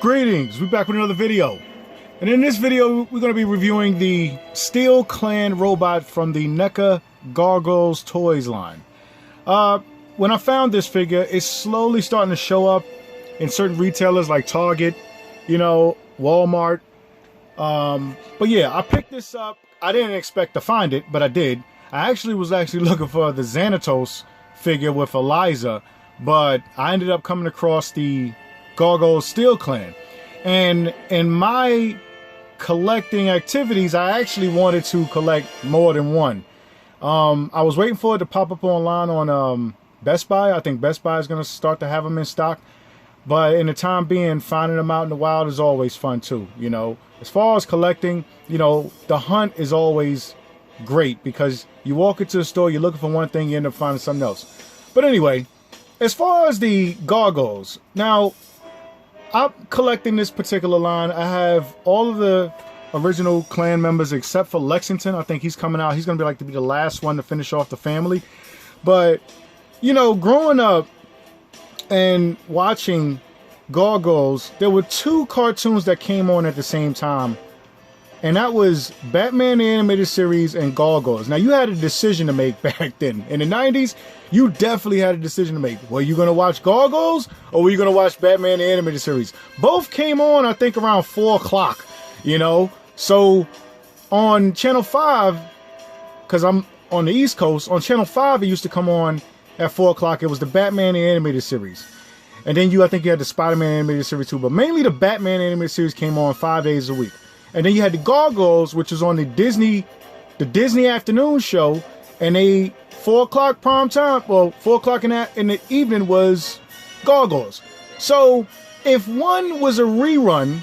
Greetings, we're back with another video. And in this video, we're going to be reviewing the Steel Clan robot from the Neca Gargoyles toys line. When I found this figure, it's slowly starting to show up in certain retailers like Target, you know, Walmart. But yeah, I picked this up. I didn't expect to find it, but I did. I was looking for the Xanatos figure with Eliza, but I ended up coming across the Gargoyles Steel Clan. And in my collecting activities, I actually wanted to collect more than one. I was waiting for it to pop up online on Best Buy. I think Best Buy is going to start to have them in stock. But in the time being, finding them out in the wild is always fun too. You know, as far as collecting, you know, the hunt is always great because you walk into the store, you're looking for one thing, you end up finding something else. But anyway, as far as the Gargoyles, now I'm collecting this particular line. I have all of the original clan members except for Lexington. I think he's coming out. He's going to be the last one to finish off the family. But, you know, growing up and watching Gargoyles, there were two cartoons that came on at the same time. And that was Batman the Animated Series and Gargoyles. Now, you had a decision to make back then. In the 90s, you definitely had a decision to make. Were you going to watch Gargoyles or were you going to watch Batman the Animated Series? Both came on, I think, around 4 o'clock, you know? So, on Channel 5, because I'm on the East Coast, on Channel 5, it used to come on at 4 o'clock. It was the Batman the Animated Series. And then I think you had the Spider-Man Animated Series too. But mainly the Batman Animated Series came on 5 days a week. And then you had the Gargoyles, which was on the Disney afternoon show, and 4 o'clock prime time, well, 4 o'clock in the evening was Gargoyles. So if one was a rerun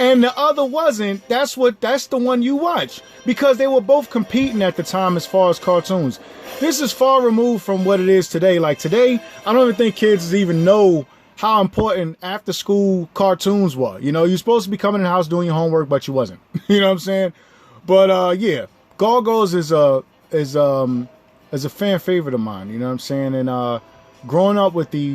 and the other wasn't, that's the one you watch, because they were both competing at the time as far as cartoons. This is far removed from what it is today. Like today, I don't even think kids even know how important after school cartoons were. You know, you're supposed to be coming in the house doing your homework, but you wasn't. You know what I'm saying? But yeah, Gargoyles is a fan favorite of mine. You know what I'm saying? And growing up watching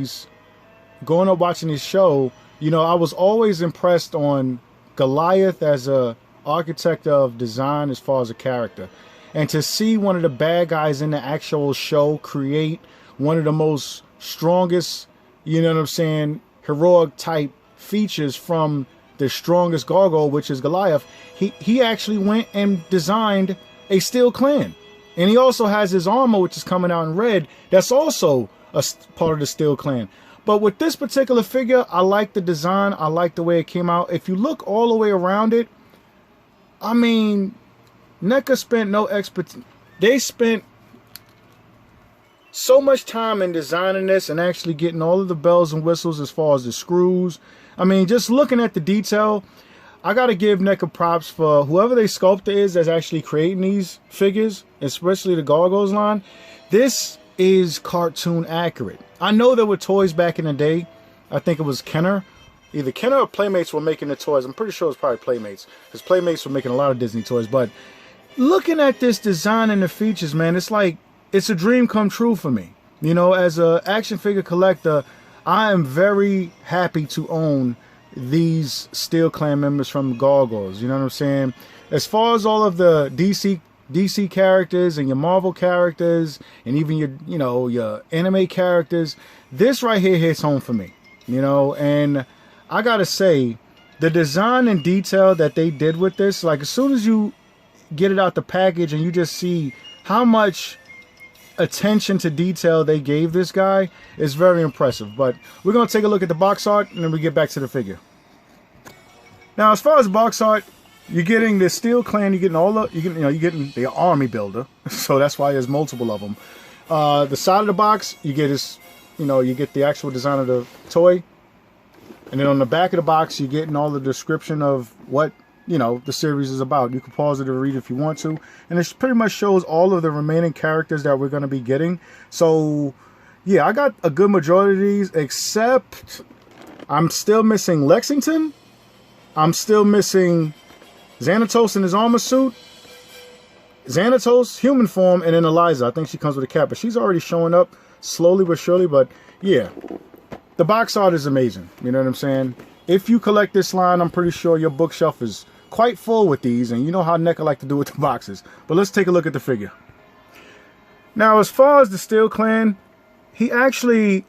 this show, you know, I was always impressed on Goliath as a architect of design as far as a character, and to see one of the bad guys in the actual show create one of the most strongest, you know what I'm saying, heroic type features from the strongest gargoyle, which is Goliath. He actually went and designed a Steel Clan. And he also has his armor, which is coming out in red. That's also a part of the Steel Clan. But with this particular figure, I like the design. I like the way it came out. If you look all the way around it, I mean, Neca spent no expertise. They spent so much time in designing this and actually getting all of the bells and whistles as far as the screws. I mean, just looking at the detail, I got to give Neca props for whoever they sculptor is that's actually creating these figures, especially the Gargoyles line. This is cartoon accurate. I know there were toys back in the day. I think it was Kenner. Either Kenner or Playmates were making the toys. I'm pretty sure it was probably Playmates, because Playmates were making a lot of Disney toys. But looking at this design and the features, man, it's like, it's a dream come true for me. You know, as an action figure collector, I am very happy to own these Steel Clan members from Gargoyles. You know what I'm saying? As far as all of the DC characters and your Marvel characters and even your anime characters, this right here hits home for me. You know, and I gotta say, the design and detail that they did with this, like as soon as you get it out the package and you just see how much attention to detail they gave this guy, is very impressive. But we're going to take a look at the box art and then we get back to the figure. Now, as far as box art, you're getting the Steel Clan, you're getting the army builder, so that's why there's multiple of them. The side of the box, you get you get the actual design of the toy, and then on the back of the box, you're getting all the description of what the series is about. You can pause it to read if you want to. And it pretty much shows all of the remaining characters that we're going to be getting. So, yeah, I got a good majority of these, except I'm still missing Lexington. I'm still missing Xanatos in his armor suit. Xanatos, human form, and then Eliza. I think she comes with a cap, but she's already showing up slowly but surely. But, yeah, the box art is amazing. You know what I'm saying? If you collect this line, I'm pretty sure your bookshelf is quite full with these, and you know how Neca like to do with the boxes. But let's take a look at the figure. Now, as far as the Steel Clan, he actually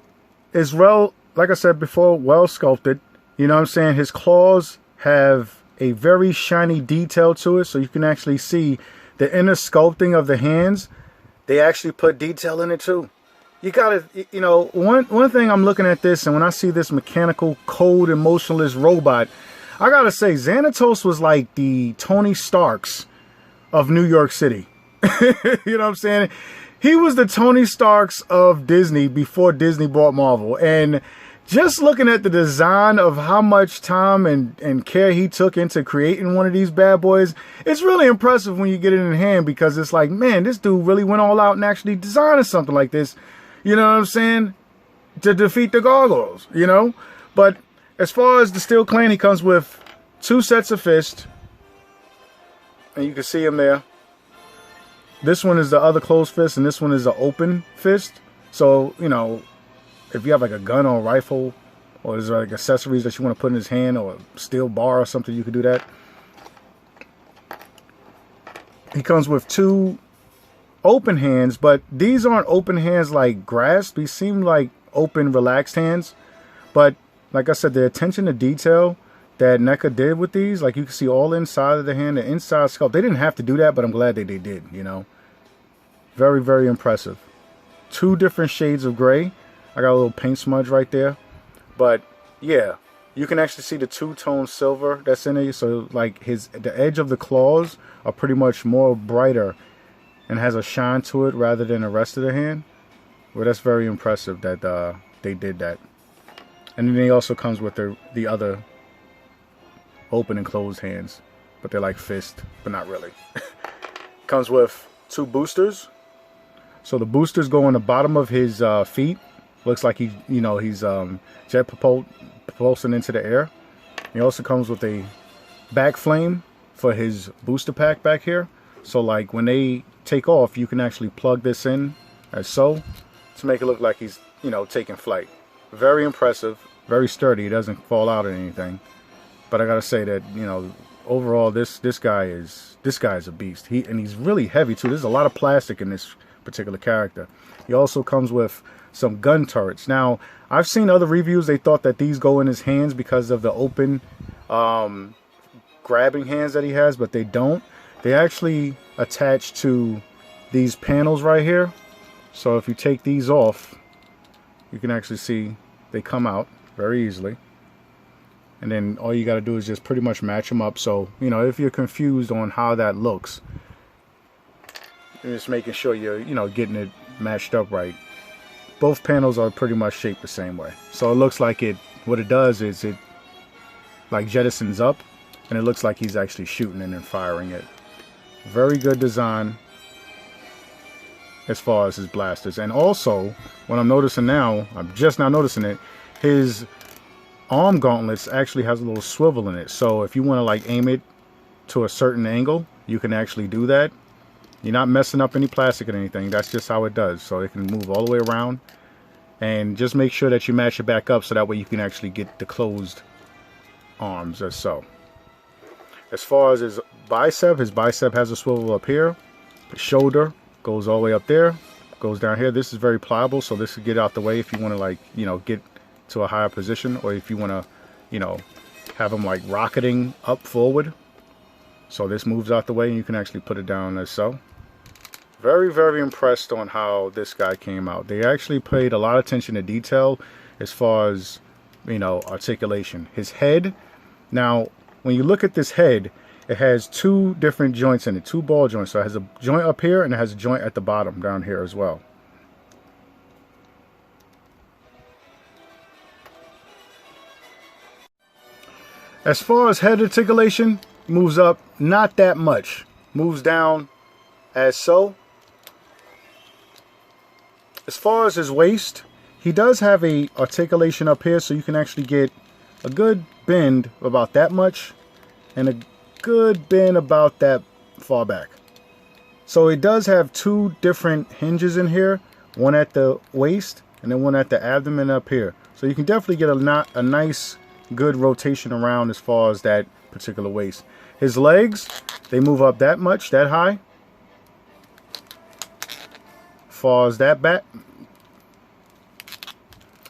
is, well, like I said before, well sculpted. You know what I'm saying? His claws have a very shiny detail to it, so you can actually see the inner sculpting of the hands. They actually put detail in it too. You gotta, you know, one thing I'm looking at this, and when I see this mechanical, cold, and motionless robot, I gotta say, Xanatos was like the Tony Starks of New York City. You know what I'm saying? He was the Tony Starks of Disney before Disney bought Marvel. And just looking at the design of how much time and care he took into creating one of these bad boys, it's really impressive when you get it in hand, because it's like, man, this dude really went all out and actually designed something like this. You know what I'm saying? To defeat the Gargoyles, you know? But as far as the Steel Clan, he comes with 2 sets of fists. And you can see him there. This one is the other closed fist, and this one is the open fist. So, you know, if you have like a gun or a rifle, or there's like accessories that you want to put in his hand, or a steel bar or something, you could do that. He comes with 2 open hands, but these aren't open hands like grasp. These seem like open, relaxed hands. But like I said, the attention to detail that Neca did with these, like you can see all inside of the hand, the inside sculpt. They didn't have to do that, but I'm glad that they did, you know. Very, very impressive. 2 different shades of gray. I got a little paint smudge right there. But yeah, you can actually see the 2-tone silver that's in it. So like the edge of the claws are pretty much more brighter and has a shine to it rather than the rest of the hand. Well, that's very impressive that they did that. And then he also comes with the other open and closed hands, but they're like fist, but not really. Comes with 2 boosters. So the boosters go on the bottom of his feet. Looks like he's jet propulsing into the air. He also comes with a back flame for his booster pack back here. So like when they take off, you can actually plug this in as so to make it look like he's, you know, taking flight. Very impressive, very sturdy. It doesn't fall out or anything. But I gotta say that, you know, overall this guy is a beast. He's really heavy too. There's a lot of plastic in this particular character. He also comes with some gun turrets. Now, I've seen other reviews, they thought that these go in his hands because of the open grabbing hands that he has, but they don't. They actually attach to these panels right here. So if you take these off, you can actually see they come out very easily. And then all you got to do is just pretty much match them up. So, you know, if you're confused on how that looks, you're just making sure you're, you know, getting it matched up right. Both panels are pretty much shaped the same way. So it looks like what it does is it like jettisons up, and it looks like he's actually shooting and then firing it. Very good design as far as his blasters. And also, what I'm noticing now, I'm just now noticing it, his arm gauntlets actually has a little swivel in it. So if you want to like aim it to a certain angle, you can actually do that. You're not messing up any plastic or anything. That's just how it does. So it can move all the way around. And just make sure that you match it back up so that way you can actually get the closed arms as so. As far as his bicep has a swivel up here. The shoulder goes all the way up there, goes down here. This is very pliable, so this will get out the way if you want to, like, you know, get to a higher position, or if you want to, you know, have them like rocketing up forward. So this moves out the way and you can actually put it down as so. Very, very impressed on how this guy came out. They actually paid a lot of attention to detail as far as, you know, articulation. His head, now when you look at this head, it has 2 different joints in it, 2 ball joints. So it has a joint up here and it has a joint at the bottom down here as well. As far as head articulation, moves up not that much. Moves down as so. As far as his waist, he does have a articulation up here, so you can actually get a good bend about that much and a good bend about that far back. So it does have 2 different hinges in here, one at the waist and then one at the abdomen up here. So you can definitely get a nice, good rotation around as far as that particular waist. His legs, they move up that much, that high. As far as that back.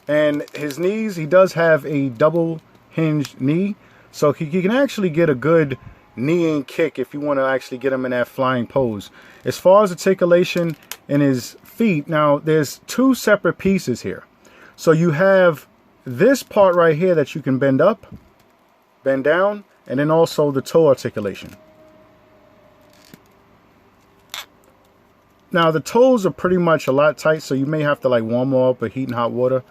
And his knees, he does have a double hinged knee. So he can actually get a good kneeing kick if you want to actually get him in that flying pose. As far as articulation in his feet, now there's two separate pieces here. So you have this part right here that you can bend up, bend down, and then also the toe articulation. Now the toes are pretty much a lot tight, so you may have to like warm them up with heat and hot water,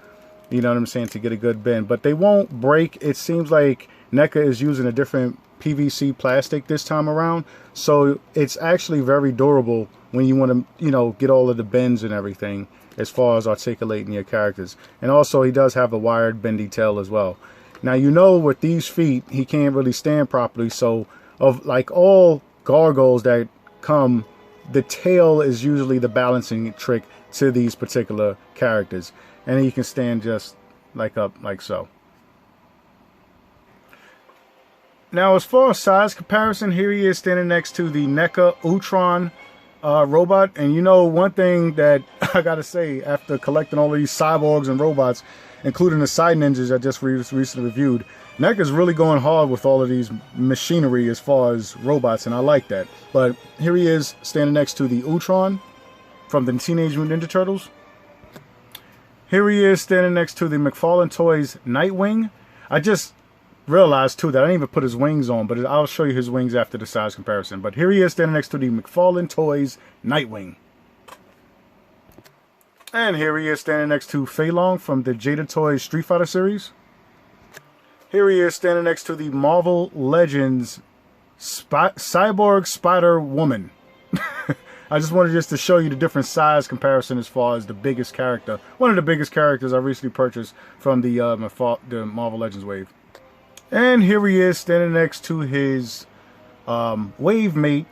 you know what I'm saying, to get a good bend. But they won't break. It seems like Neca is using a different PVC plastic this time around, so it's actually very durable when you want to, you know, get all of the bends and everything as far as articulating your characters. And also he does have a wired bendy tail as well. Now, you know, with these feet he can't really stand properly, so of like all gargoyles that come, the tail is usually the balancing trick to these particular characters, and he can stand just like up like so. Now, as far as size comparison, here he is standing next to the Neca Ultron robot. And you know, one thing that I gotta say, after collecting all of these cyborgs and robots, including the side ninjas I just recently reviewed, Neca's really going hard with all of these machinery as far as robots, and I like that. But here he is standing next to the Ultron from the Teenage Mutant Ninja Turtles. Here he is standing next to the McFarlane Toys Nightwing. I just realized too that I didn't even put his wings on, but I'll show you his wings after the size comparison. But here he is standing next to the McFarlane Toys Nightwing. And here he is standing next to Fei Long from the Jada Toys Street Fighter series. Here he is standing next to the Marvel Legends Cyborg Spider Woman. I just wanted just to show you the different size comparison as far as the biggest character. One of the biggest characters I recently purchased from the Marvel Legends wave. And here he is standing next to his wave mate,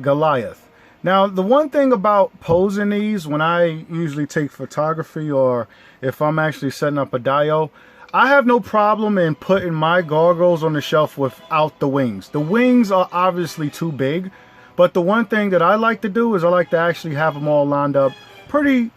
Goliath. Now, the one thing about posing these, when I usually take photography or if I'm actually setting up a dio, I have no problem in putting my gargoyles on the shelf without the wings. The wings are obviously too big, but the one thing that I like to do is I like to actually have them all lined up pretty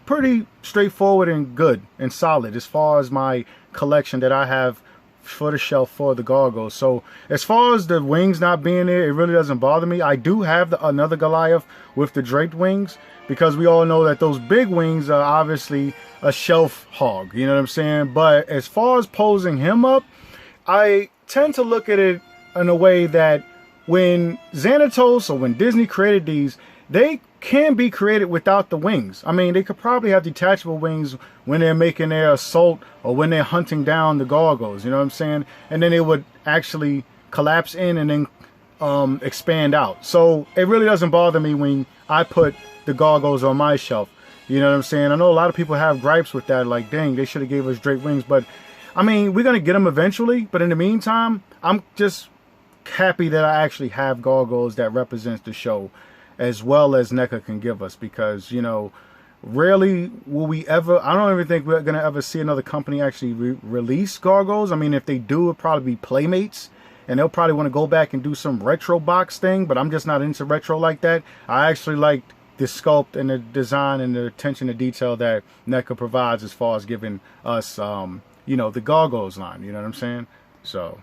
straightforward and good and solid as far as my collection that I have for the shelf for the gargoyles. So as far as the wings not being there, it really doesn't bother me. I do have another Goliath with the draped wings, because we all know that those big wings are obviously a shelf hog, you know what I'm saying? But as far as posing him up, I tend to look at it in a way that when Xanatos or when Disney created these, they can be created without the wings. I mean, they could probably have detachable wings when they're making their assault or when they're hunting down the gargoyles, you know what I'm saying? And then it would actually collapse in and then expand out. So it really doesn't bother me when I put the gargoyles on my shelf. You know what I'm saying? I know a lot of people have gripes with that, like, dang, they should have gave us draped wings. But, I mean, we're going to get them eventually. But in the meantime, I'm just happy that I actually have gargoyles that represents the show as well as Neca can give us, because, you know, rarely will we ever, I don't even think we're going to ever see another company actually release gargoyles. I mean, if they do, it'll probably be Playmates, and they'll probably want to go back and do some retro box thing, but I'm just not into retro like that. I actually liked the sculpt and the design and the attention to detail that Neca provides as far as giving us, you know, the gargoyles line, you know what I'm saying? So,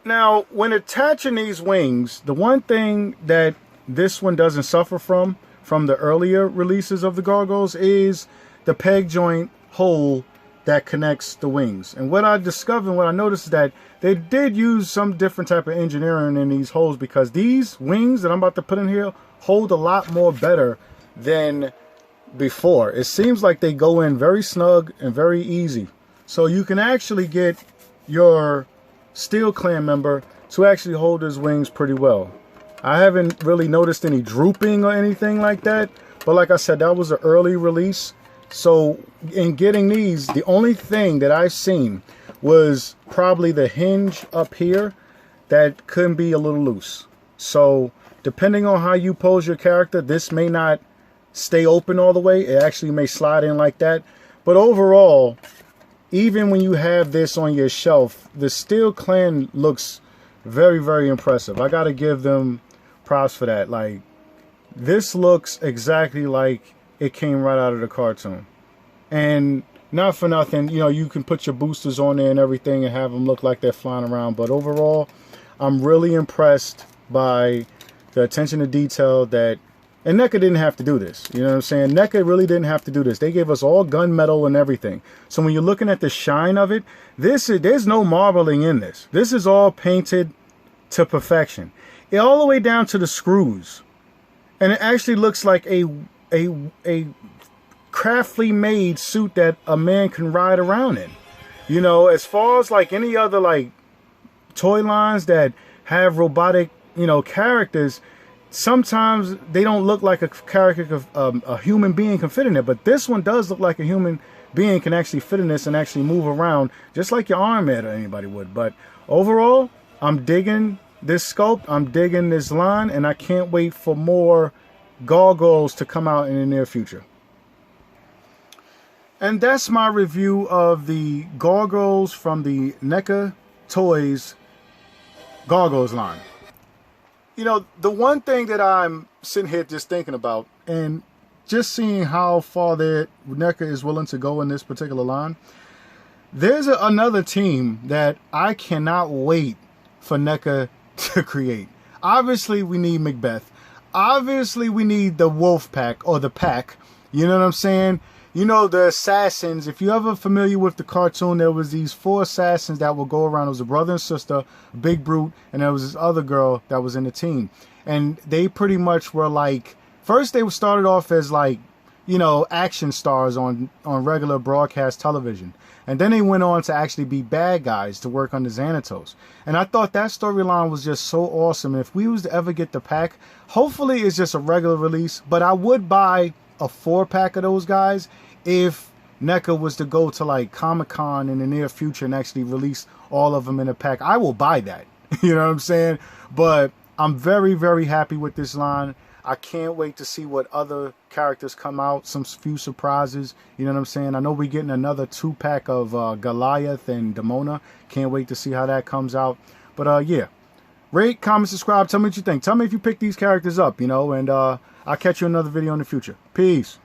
now, when attaching these wings, the one thing that this one doesn't suffer from the earlier releases of the gargoyles is the peg joint hole that connects the wings. And what I discovered, what I noticed, is that they did use some different type of engineering in these holes, because these wings that I'm about to put in here hold a lot more better than before. It seems like they go in very snug and very easy. So you can actually get your Steel Clan member to actually hold his wings pretty well. I haven't really noticed any drooping or anything like that, but like I said, that was an early release. So in getting these, the only thing that I've seen was probably the hinge up here that could be a little loose. So depending on how you pose your character, this may not stay open all the way. It actually may slide in like that. But overall, even when you have this on your shelf, the Steel Clan looks very, very impressive. I gotta give them props for that. Like, this looks exactly like it came right out of the cartoon. And not for nothing, you know, you can put your boosters on there and everything and have them look like they're flying around. But overall, I'm really impressed by the attention to detail that... And Neca didn't have to do this. You know what I'm saying? Neca really didn't have to do this. They gave us all gunmetal and everything. So when you're looking at the shine of it, there's no marbling in this. This is all painted to perfection. All the way down to the screws. And it actually looks like a craftily made suit that a man can ride around in. You know, as far as like any other like toy lines that have robotic, you know, characters, sometimes they don't look like a character a human being can fit in it. But this one does look like a human being can actually fit in this and actually move around just like your Iron Man or anybody would. But overall, I'm digging this sculpt, I'm digging this line, and I can't wait for more Gargoyles to come out in the near future. And that's my review of the Gargoyles from the Neca Toys Gargoyles line. You know, the one thing that I'm sitting here just thinking about, and just seeing how far Neca is willing to go in this particular line, there's another team that I cannot wait for Neca to create. Obviously, we need Macbeth. Obviously, we need the Wolf Pack, or the Pack. You know what I'm saying? You know, the assassins. If you're ever familiar with the cartoon, there was these 4 assassins that would go around. It was a brother and sister, Big Brute, and there was this other girl that was in the team. And they pretty much were like, first they started off as like, you know, action stars on regular broadcast television. And then they went on to actually be bad guys to work on the Xanatos. And I thought that storyline was just so awesome. And if we was to ever get the pack, hopefully it's just a regular release. But I would buy a 4-pack of those guys if Neca was to go to like Comic-Con in the near future and actually release all of them in a pack. I will buy that. You know what I'm saying? But I'm very, very happy with this line. I can't wait to see what other characters come out. Some few surprises. You know what I'm saying? I know we're getting another 2-pack of Goliath and Demona. Can't wait to see how that comes out. But yeah. Rate, comment, subscribe. Tell me what you think. Tell me if you pick these characters up, you know. And I'll catch you in another video in the future. Peace.